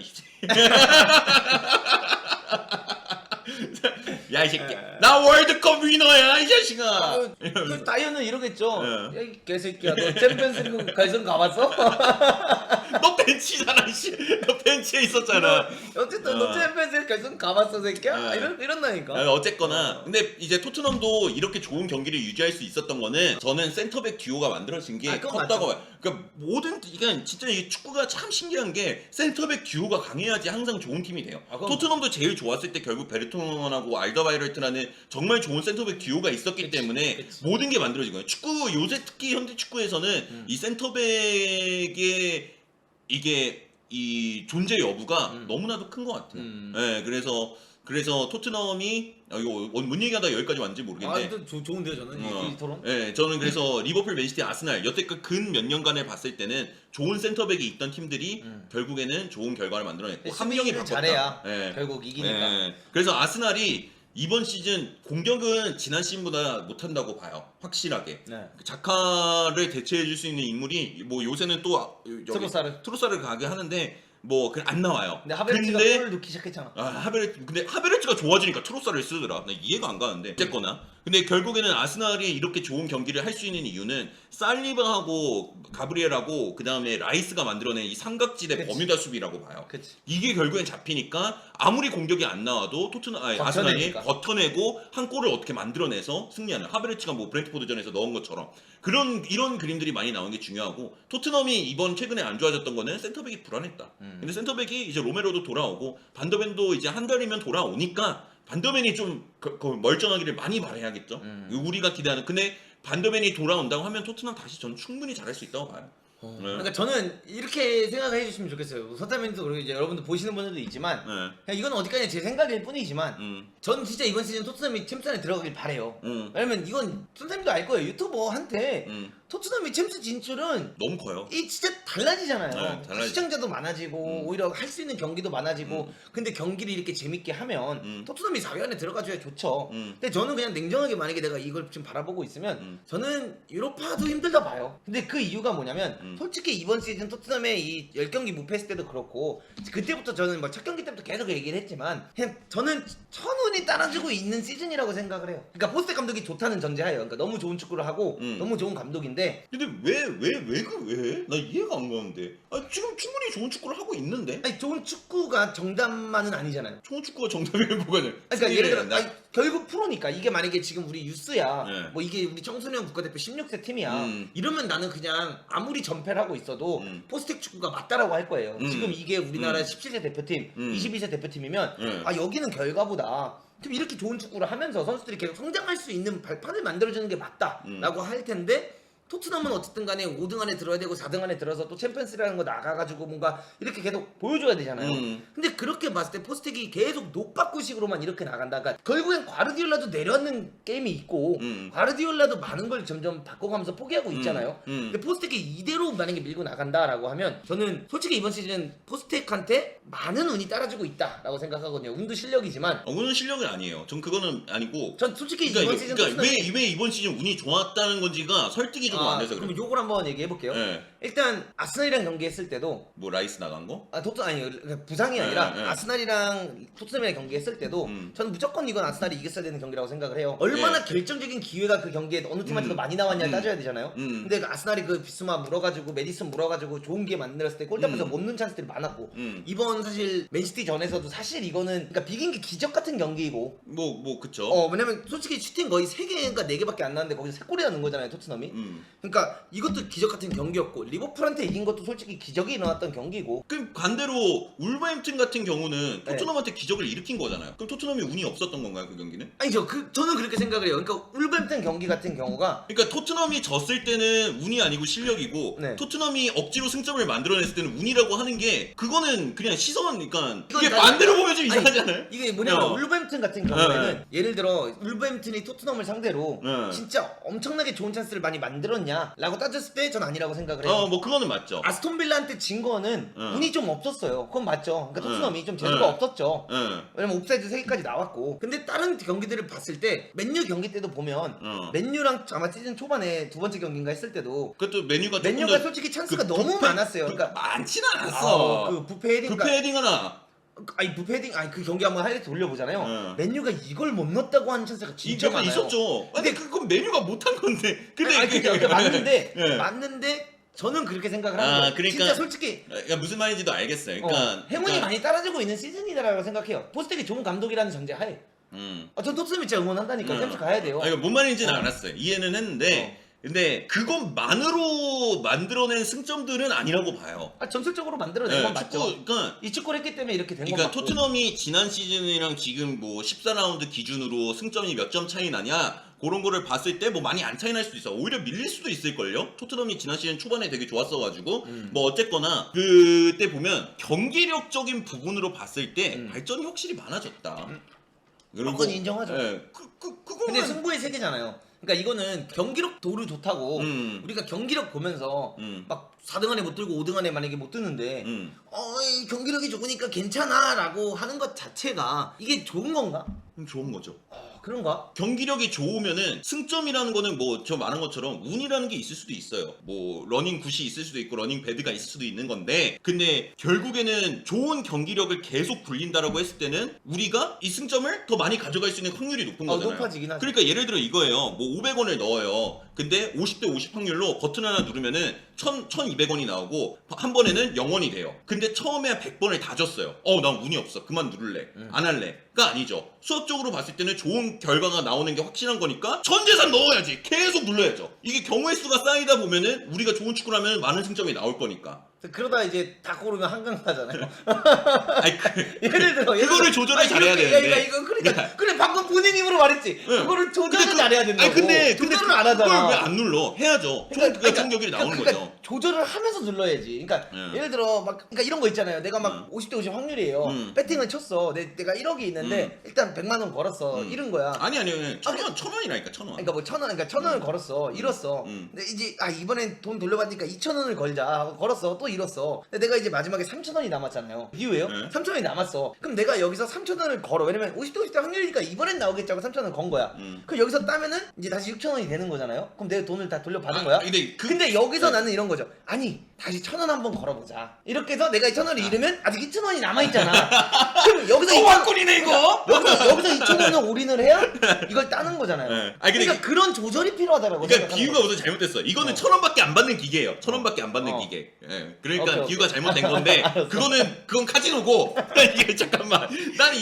Speaker 1: 야 이 새끼 나 월드컵 위너야 이 자식아.
Speaker 2: 그 다이어는 이러겠죠.
Speaker 1: 네.
Speaker 2: 야, 이 개새끼야. 너 챔피언스 결승 가봤어?
Speaker 1: 너 벤치잖아 씨. 너 벤치에 있었잖아.
Speaker 2: 어쨌든 너 챔피언스 결승 가봤어, 새끼야?
Speaker 1: 네.
Speaker 2: 이런다니까.
Speaker 1: 어쨌거나 근데 이제 토트넘도 이렇게 좋은 경기를 유지할 수 있었던 거는 저는 센터백 듀오가 만들어진 게
Speaker 2: 그건
Speaker 1: 컸다고 봐요. 그러니까 모든 그러니까 진짜 이 축구가 참 신기한 게 센터백 듀오가 강해야지 항상 좋은 팀이 돼요. 토트넘도 제일 좋았을 때 결국 베르통하고 알더바이럴트라는 정말 좋은 센터백 듀오가 있었기 때문에 모든 게 만들어진 거예요. 축구 요새 특히 현대 축구에서는 이 센터백의 이게 이 존재 여부가 너무나도 큰 것 같아요. 네, 그래서 토트넘이 이거 뭔 얘기하다 여기까지 왔는지 모르겠는데.
Speaker 2: 좋은데요, 저는 이 토론.
Speaker 1: 네, 저는 그래서 리버풀, 맨시티, 아스날 여태껏 근 몇 년간을 봤을 때는 좋은 센터백이 있던 팀들이 결국에는 좋은 결과를 만들어냈고 한 명이 바꿨다.
Speaker 2: 잘해야
Speaker 1: 네.
Speaker 2: 결국 이기니까.
Speaker 1: 네. 그래서 아스날이 이번 시즌 공격은 지난 시즌보다 못한다고 봐요. 확실하게.
Speaker 2: 네.
Speaker 1: 자카를 대체해줄 수 있는 인물이 뭐 요새는 또 트로사를 가게 하는데 뭐 안 나와요.
Speaker 2: 근데 하베르츠가 골을 넣기 시작했잖아.
Speaker 1: 근데 하베르츠가 좋아지니까 트로사를 쓰더라. 나 이해가 안 가는데. 어쨌거나. 근데 결국에는 아스날이 이렇게 좋은 경기를 할 수 있는 이유는 살리바하고 가브리엘하고 그 다음에 라이스가 만들어낸 이 삼각지대 버뮤다 수비라고 봐요.
Speaker 2: 그치.
Speaker 1: 이게 결국엔 잡히니까 아무리 공격이 안 나와도 아스날이 버텨내고 한 골을 어떻게 만들어내서 승리하는. 하베르츠가 뭐 브렌트포드전에서 넣은 것처럼 이런 그림들이 많이 나오는 게 중요하고 토트넘이 이번 최근에 안 좋아졌던 거는 센터백이 불안했다. 근데 센터백이 이제 로메로도 돌아오고 반더벤도 이제 한 달이면 돌아오니까 반더벤이 좀 멀쩡하기를 많이 바라야겠죠. 우리가 기대하는. 근데 반더벤이 돌아온다고 하면 토트넘 다시 저는 충분히 잘할 수 있다고 봐요.
Speaker 2: 그러니까 저는 이렇게 생각을 해주시면 좋겠어요. 서태민도 그리고 이제 여러분들 보시는 분들도 있지만 그냥 이건 어디까지 제 생각일 뿐이지만 전 진짜 이번 시즌 토트넘이 챔스 안에 들어가길 바래요. 왜냐면 이건 선생님도 알 거예요. 유튜버한테 토트넘이 챔스 진출은
Speaker 1: 너무 커요.
Speaker 2: 이 진짜 달라지잖아요.
Speaker 1: 달라지죠.
Speaker 2: 시청자도 많아지고 오히려 할 수 있는 경기도 많아지고 근데 경기를 이렇게 재밌게 하면 토트넘이 4위 안에 들어가줘야 좋죠. 근데 저는 그냥 냉정하게 만약에 내가 이걸 지금 바라보고 있으면 저는 유로파도 힘들다 봐요. 근데 그 이유가 뭐냐면 솔직히 이번 시즌 토트넘의 이 10경기 무패했을 때도 그렇고 그때부터 저는 뭐 첫 경기 때부터 계속 얘기를 했지만 그냥 저는 천운이 따라주고 있는 시즌이라고 생각을 해요. 그러니까 포스텍 감독이 좋다는 전제하에요. 그러니까 너무 좋은 축구를 하고 너무 좋은 감독인데
Speaker 1: 근데 왜? 나 이해가 안 가는데. 지금 충분히 좋은 축구를 하고 있는데.
Speaker 2: 아니 좋은 축구가 정답만은 아니잖아요.
Speaker 1: 좋은 축구가 정답이면 뭐가 돼?
Speaker 2: 그러니까 예를 들어 결국 프로니까 이게 만약에 지금 우리 유스야
Speaker 1: 네.
Speaker 2: 뭐 이게 우리 청소년 국가대표 16세 팀이야 이러면 나는 그냥 아무리 전패를 하고 있어도 포스텍 축구가 맞다라고 할 거예요. 지금 이게 우리나라 17세 대표팀 22세 대표팀이면 여기는 결과보다 좀 이렇게 좋은 축구를 하면서 선수들이 계속 성장할 수 있는 발판을 만들어주는 게 맞다라고 할 텐데 토트넘은 어쨌든 간에 5등 안에 들어야 되고 4등 안에 들어서 또 챔피언스라는 거 나가가지고 뭔가 이렇게 계속 보여줘야 되잖아요. 근데 그렇게 봤을 때 포스텍이 계속 높바꾸식으로만 이렇게 나간다. 그러니까 결국엔 과르디올라도 내려앉는 게임이 있고 과르디올라도 많은 걸 점점 바꿔가면서 포기하고 있잖아요. 근데 포스텍이 이대로 만약에 밀고 나간다라고 하면 저는 솔직히 이번 시즌 포스텍한테 많은 운이 따라주고 있다라고 생각하거든요. 운도 실력이지만
Speaker 1: 운은 실력이 아니에요. 전 그거는 아니고.
Speaker 2: 전 솔직히
Speaker 1: 그러니까
Speaker 2: 이번 시즌
Speaker 1: 왜 이번 시즌 운이 좋았다는 건지가 설득이 좀 안 돼서 그래요.
Speaker 2: 그럼 요걸 한번 얘기해 볼게요.
Speaker 1: 네.
Speaker 2: 일단 아스날이랑 경기했을 때도
Speaker 1: 뭐 라이스 나간 거?
Speaker 2: 부상이 아니라
Speaker 1: 네.
Speaker 2: 아스날이랑 토트넘이랑 경기했을 때도 저는 무조건 이건 아스날이 이겼어야 되는 경기라고 생각을 해요. 얼마나 결정적인 기회가 그 경기에 어느 팀한테도 많이 나왔냐 따져야 되잖아요. 근데 그 아스날이 그 비스마 물어가지고 메디슨 물어가지고 좋은 기회 만들었을 때 골대에서 못 넣는 찬스들이 많았고 이번 사실 맨시티 전에서도 사실 이거는 그러니까 비긴 게 기적 같은 경기이고
Speaker 1: 뭐 그쵸.
Speaker 2: 왜냐면 솔직히 슈팅 거의 3개인가 4개밖에 안 나왔는데 거기서 3골이나 넣은 거잖아요 토트넘이. 그러니까 이것도 기적 같은 경기였고 리버풀한테 이긴 것도 솔직히 기적이 일어났던 경기고.
Speaker 1: 그럼 반대로 울버햄튼 같은 경우는 토트넘한테 기적을 일으킨 거잖아요. 그럼 토트넘이 운이 없었던 건가요, 그 경기는?
Speaker 2: 아니죠. 저는 그렇게 생각을 해요. 그러니까 울버햄튼 경기 같은 경우가
Speaker 1: 그러니까 토트넘이 졌을 때는 운이 아니고 실력이고
Speaker 2: 네.
Speaker 1: 토트넘이 억지로 승점을 만들어냈을 때는 운이라고 하는 게 그거는 그냥 시선 그러니까 이게
Speaker 2: 이건
Speaker 1: 반대로 보면 좀 이상하잖아요.
Speaker 2: 이게 뭐냐면 울버햄튼 같은 경우에는 예를 들어 울버햄튼이 토트넘을 상대로 진짜 엄청나게 좋은 찬스를 많이 만들었냐라고 따졌을 때 전 아니라고 생각을 해요.
Speaker 1: 뭐 그거는 맞죠.
Speaker 2: 아스톤 빌라한테 진 거는 운이 좀 없었어요. 그건 맞죠. 그러니까 토트넘이 좀 재주가 없었죠. 왜냐면 옵사이드 3개까지 나왔고. 근데 다른 경기들을 봤을 때 맨유 경기 때도 보면 맨유랑 아마 시즌 초반에 두 번째 경기인가 했을 때도
Speaker 1: 그것도 메뉴가
Speaker 2: 솔직히 찬스가 너무 많았어요. 그러니까
Speaker 1: 많지는 않았어.
Speaker 2: 그 부페 헤딩
Speaker 1: 부페 헤딩 하나.
Speaker 2: 부페 헤딩 그 경기 한번 하이라이트 돌려보잖아요. 맨유가 이걸 못 넣었다고 하는 찬스가 진짜 많아요.
Speaker 1: 있었죠. 근데 그건 메뉴가 못한 건데. 근데
Speaker 2: 그러니까 맞는데 저는 그렇게 생각을 하는 거예요.
Speaker 1: 그러니까,
Speaker 2: 진짜 솔직히
Speaker 1: 무슨 말인지도 알겠어요. 그러니까
Speaker 2: 행운이 많이 따라주고 있는 시즌이다라고 생각해요. 포스텍이 좋은 감독이라는 전제하에. 전 토트넘이 진짜 응원한다니까. 챔스 가야 돼요.
Speaker 1: 뭔 말인지는 알았어요. 이해는 했는데 근데 그것만으로 만들어낸 승점들은 아니라고 봐요.
Speaker 2: 전술적으로 만들어낸 건 맞죠.
Speaker 1: 그러니까
Speaker 2: 이 축구를 했기 때문에 이렇게 된 거
Speaker 1: 그러니까
Speaker 2: 맞고.
Speaker 1: 토트넘이 지난 시즌이랑 지금 뭐 14라운드 기준으로 승점이 몇 점 차이 나냐 그런 거를 봤을 때 뭐 많이 안 차이 날 수도 있어. 오히려 밀릴 수도 있을걸요. 토트넘이 지난 시즌 초반에 되게 좋았어가지고 뭐 어쨌거나 그때 보면 경기력적인 부분으로 봤을 때 발전이 확실히 많아졌다.
Speaker 2: 그건 인정하죠.
Speaker 1: 그거는
Speaker 2: 근데 승부의 세계잖아요. 그러니까 이거는 경기력 도루 좋다고 우리가 경기력 보면서 막 4등 안에 못 들고 5등 안에 만약에 못 드는데 이 경기력이 좋으니까 괜찮아 라고 하는 것 자체가 이게 좋은 건가?
Speaker 1: 좋은 거죠.
Speaker 2: 그런가?
Speaker 1: 경기력이 좋으면은 승점이라는 거는 뭐 저 말한 것처럼 운이라는 게 있을 수도 있어요. 뭐 러닝 굿이 있을 수도 있고 러닝 배드가 있을 수도 있는 건데 근데 결국에는 좋은 경기력을 계속 굴린다라고 했을 때는 우리가 이 승점을 더 많이 가져갈 수 있는 확률이 높은 거잖아요.
Speaker 2: 높아지긴 하죠.
Speaker 1: 그러니까 예를 들어 이거예요. 뭐 500원을 넣어요. 근데 50대 50 확률로 버튼 하나 누르면은 1200원이 나오고 한 번에는 0원이 돼요. 근데 처음에 100번을 다 줬어요. 난 운이 없어. 그만 누를래. 안 할래. 가 아니죠. 수업적으로 봤을 때는 좋은 결과가 나오는 게 확실한 거니까 전 재산 넣어야지. 계속 눌러야죠. 이게 경우의 수가 쌓이다 보면은 우리가 좋은 축구를 하면 많은 승점이 나올 거니까.
Speaker 2: 그러다 이제 다 고르면 한강 가잖아요.
Speaker 1: 아니
Speaker 2: 예를 들어
Speaker 1: 그거를 조절을 잘해야
Speaker 2: 이렇게,
Speaker 1: 되는데.
Speaker 2: 이거 그러니까 그래 방금 본인 입으로 말했지. 그거를 조절을 잘해야 된다고.
Speaker 1: 아니 근데
Speaker 2: 조절을 안 하잖아.
Speaker 1: 그걸 왜 안 눌러? 해야죠. 좋은 경기를 나오는 거죠.
Speaker 2: 조절을 하면서 눌러야지. 그러니까 예를 들어 막 그러니까 이런 거 있잖아요. 내가 막 50대 50 확률이에요. 배팅을 쳤어. 내가 1억이 있는데 일단 100만 원 걸었어. 잃은 거야.
Speaker 1: 아니 1,000원이라니까 1,000원.
Speaker 2: 그러니까 뭐 1,000원, 그러니까 1,000원을 걸었어. 잃었어. 근데 이제 이번엔 돈 돌려받으니까 2,000원을 걸자 하고 걸었어. 또 잃었어. 근데 내가 이제 마지막에 3,000원이 남았잖아요. 이유예요? 3,000원이 남았어. 그럼 내가 여기서 3,000원을 걸어. 왜냐면 50대 50대 확률이니까 이번엔 나오겠지 하고 3,000원 건 거야. 그럼 여기서 따면은 이제 다시 6,000원이 되는 거잖아요. 그럼 내가 돈을 다 돌려받은 거야. 근데 여기서 나는 이런 거죠. 아니 다시 1,000원 한번 걸어보자. 이렇게 해서 내가 2,000원을 잃으면 아직 2,000원이 남아있잖아. 그럼 여기서
Speaker 1: 꼴이네 이거.
Speaker 2: 여기서 2,000원을 올인을 해야 이걸 따는 거잖아요.
Speaker 1: 네. 아니,
Speaker 2: 그러니까 그런 조절이 필요하다라고.
Speaker 1: 그러니까 비유가 우선 잘못됐어. 이거는 1,000원밖에 안 받는 기계예요. 1,000원밖에 안 받는 기계. 예. 그러니까
Speaker 2: 오케이.
Speaker 1: 비유가 잘못된 건데 그건 카지노고. 이게 잠깐만. 나는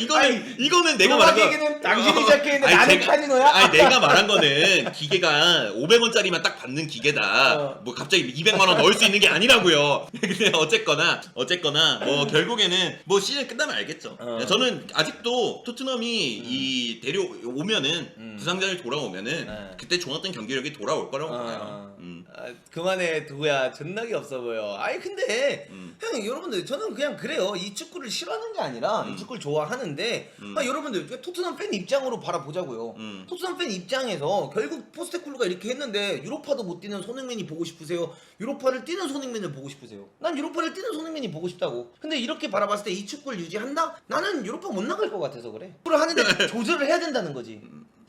Speaker 1: 이거는 내가 말한 거.
Speaker 2: 얘기는 당신이 시작했는데 나는 카지노야?
Speaker 1: 아니 내가 말한 거는 기계가 500원짜리만 딱 받는 기계다. 뭐 갑자기 200만 원 넣을 수 있는 게 아니라고요. 근데 어쨌거나 뭐 결국에는 뭐 시즌 끝나면 알겠죠. 저는 아직도 토트넘이 이 데려오면은 부상자를 돌아오면은 그때 좋았던 경기력이 돌아올 거라고 봐요.
Speaker 2: 그만해 두야 존나게 없어 보여. 아니 근데 형 여러분들 저는 그냥 그래요. 이 축구를 싫어하는 게 아니라 이 축구를 좋아하는데 여러분들 토트넘 팬 입장으로 바라보자고요. 토트넘 팬 입장에서 결국 포스테코글루가 이렇게 했는데 유로파도 못 뛰는 손흥민이 보고 싶으세요? 유로파를 뛰는 손흥민을 보고 싶으세요? 난 유로파를 뛰는 손흥민이 보고 싶다고. 근데 이렇게 바라봤을 때 이 축구를 유지한다? 나는 유로파 못 나갈 것 같아서 그래. 축구를 하는데 조절을 해야 된다는 거지.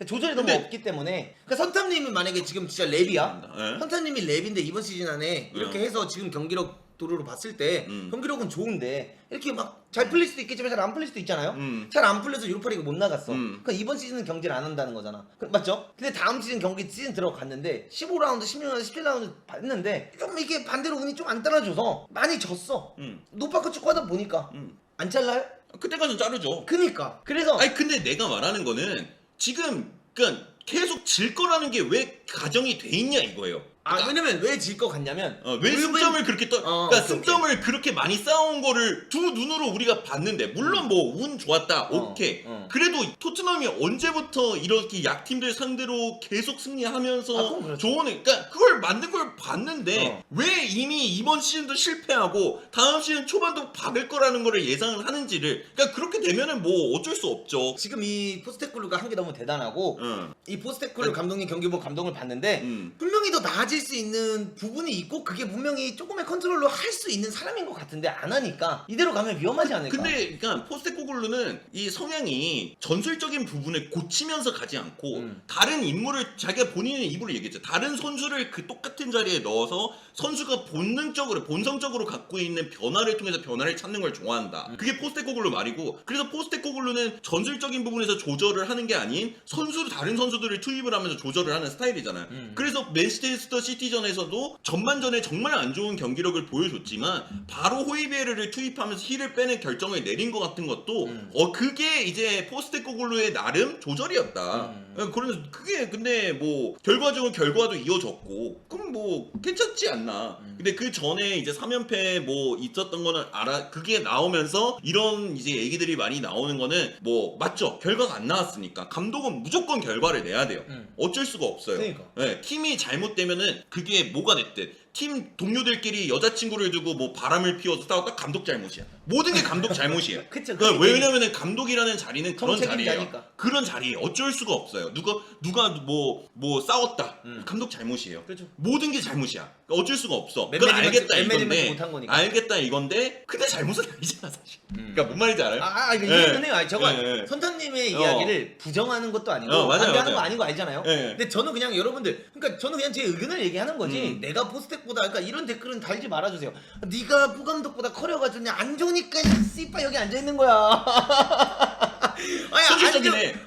Speaker 2: 조절이 너무 없기 때문에. 그러니까 선탐님이 만약에 지금 진짜 랩이야. 선탐님이 랩인데 이번 시즌 안에 이렇게 해서 지금 경기력 도로로 봤을 때 경기력은 좋은데 이렇게 막 잘 풀릴 수도 있겠지만 잘 안 풀릴 수도 있잖아요. 잘 안 풀려서 유로파리그 못 나갔어. 그러니까 이번 시즌은 경기를 안 한다는 거잖아. 맞죠? 근데 다음 시즌 시즌 들어갔는데 15라운드, 16라운드, 17라운드 봤는데 좀 이게 반대로 운이 좀 안 따라줘서 많이 졌어. 노파크 축구하다 보니까 안 잘라요?
Speaker 1: 그때까지는 자르죠.
Speaker 2: 그니까 그래서
Speaker 1: 아니 근데 내가 말하는 거는 지금 그러니까 계속 질 거라는 게 왜 가정이 돼 있냐 이거예요.
Speaker 2: 왜냐면 왜 질 것 같냐면
Speaker 1: 왜 승점을 그렇게 그러니까 승점을 그렇게 많이 쌓아온 거를 두 눈으로 우리가 봤는데 물론 뭐 운 좋았다 오케이 그래도 토트넘이 언제부터 이렇게 약팀들 상대로 계속 승리하면서 좋은 그러니까 그걸 만든 걸 봤는데 왜 이미 이번 시즌도 실패하고 다음 시즌 초반도 박을 거라는 거를 예상을 하는지를 그러니까 그렇게 되면은 뭐 어쩔 수 없죠.
Speaker 2: 지금 이 포스테코글루가 한 게 너무 대단하고 이 포스테코글루 감독님 경기 보고 감동을 받는데 분명히 더 나아질 수 있는 부분이 있고 그게 분명히 조금의 컨트롤로 할 수 있는 사람인 것 같은데 안 하니까 이대로 가면 위험하지 않을까.
Speaker 1: 근데 그러니까 포스테코글루는 이 성향이 전술적인 부분을 고치면서 가지 않고 다른 인물을 자기가 본인의 입으로 얘기했죠. 다른 선수를 그 똑같은 자리에 넣어서 선수가 본성적으로 갖고 있는 변화를 통해서 변화를 찾는 걸 좋아한다. 그게 포스테코글루 말이고 그래서 포스테코글루는 전술적인 부분에서 조절을 하는 게 아닌 다른 선수들을 투입을 하면서 조절을 하는 스타일이잖아요. 그래서 맨체스터 시티전에서도 전반전에 정말 안 좋은 경기력을 보여줬지만 바로 호이베르를 투입하면서 힐을 빼는 결정을 내린 것 같은 것도 그게 이제 포스테코글루의 나름 조절이었다. 그래서 그게 근데 뭐 결과도 이어졌고 그럼 뭐 괜찮지 않나. 근데 그 전에 이제 3연패 뭐 있었던 거는 그게 나오면서 이런 이제 얘기들이 많이 나오는 거는 뭐 맞죠. 결과가 안 나왔으니까 감독은 무조건 결과를 내야 돼요. 어쩔 수가 없어요.
Speaker 2: 그러니까.
Speaker 1: 네, 팀이 잘못되면은 그게 뭐가 됐든 팀 동료들끼리 여자친구를 두고 뭐 바람을 피워서 싸웠다 감독 잘못이야. 모든 게 감독 잘못이에요.
Speaker 2: 그쵸.
Speaker 1: 그러니까 왜냐면은 감독이라는 자리는 그런 자리예요.
Speaker 2: 책임자니까.
Speaker 1: 그런 자리에 어쩔 수가 없어요. 누가 뭐 싸웠다. 감독 잘못이에요.
Speaker 2: 그렇죠.
Speaker 1: 모든 게 잘못이야. 그러니까 어쩔 수가 없어. 그건 알겠다 이건데.
Speaker 2: 못한 거니까.
Speaker 1: 알겠다 이건데. 근데 잘못은 아니잖아 사실. 그러니까 뭔 말인지 알아요?
Speaker 2: 이해는 저거 선탄님의 이야기를 부정하는 것도 아니고 반대하는 거 아닌 거 알잖아요. 근데 저는 그냥 여러분들 그러니까 저는 그냥 제 의견을 얘기하는 거지. 내가 포스텍보다 그러니까 이런 댓글은 달지 말아주세요. 네가 부감독보다 커려가지고 그냥 안 좋으니까 씨발 여기 앉아 있는 거야. 아니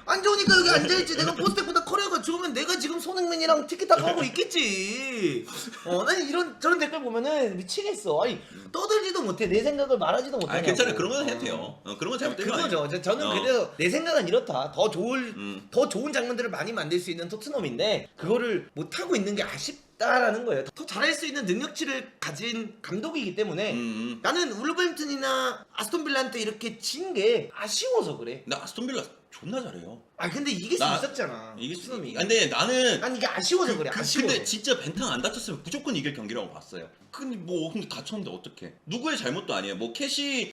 Speaker 2: 안 좋으니까 여기 앉아있지. 내가 포스텍보다 커리어가 좋으면 내가 지금 손흥민이랑 티키타카 하고 있겠지. 난 저런 댓글 보면은 미치겠어. 아니 떠들지도 못해. 내 생각을 말하지도 못하냐고.
Speaker 1: 괜찮아. 그런 건 해도 돼요. 그런 건 잘못된 거 아니에요.
Speaker 2: 그거죠. 저는 그래서 내 생각은 이렇다. 더 좋은 장면들을 많이 만들 수 있는 토트넘인데 그거를 못하고 있는 게 있다라는 거예요. 더 잘할 수 있는 능력치를 가진 감독이기 때문에 나는 울버햄튼이나 아스톤빌라한테 이렇게 진 게 아쉬워서 그래.
Speaker 1: 나 아스톤빌라 존나 잘해요.
Speaker 2: 아 근데 이길 수 있었잖아.
Speaker 1: 이길 수
Speaker 2: 토트넘이.
Speaker 1: 근데 나는
Speaker 2: 난 이게 아쉬워서 그래. 아쉬워.
Speaker 1: 근데 진짜 벤탕 안 다쳤으면 무조건 이길 경기라고 봤어요. 근데 다쳤는데 어떡해. 누구의 잘못도 아니에요. 뭐 캐시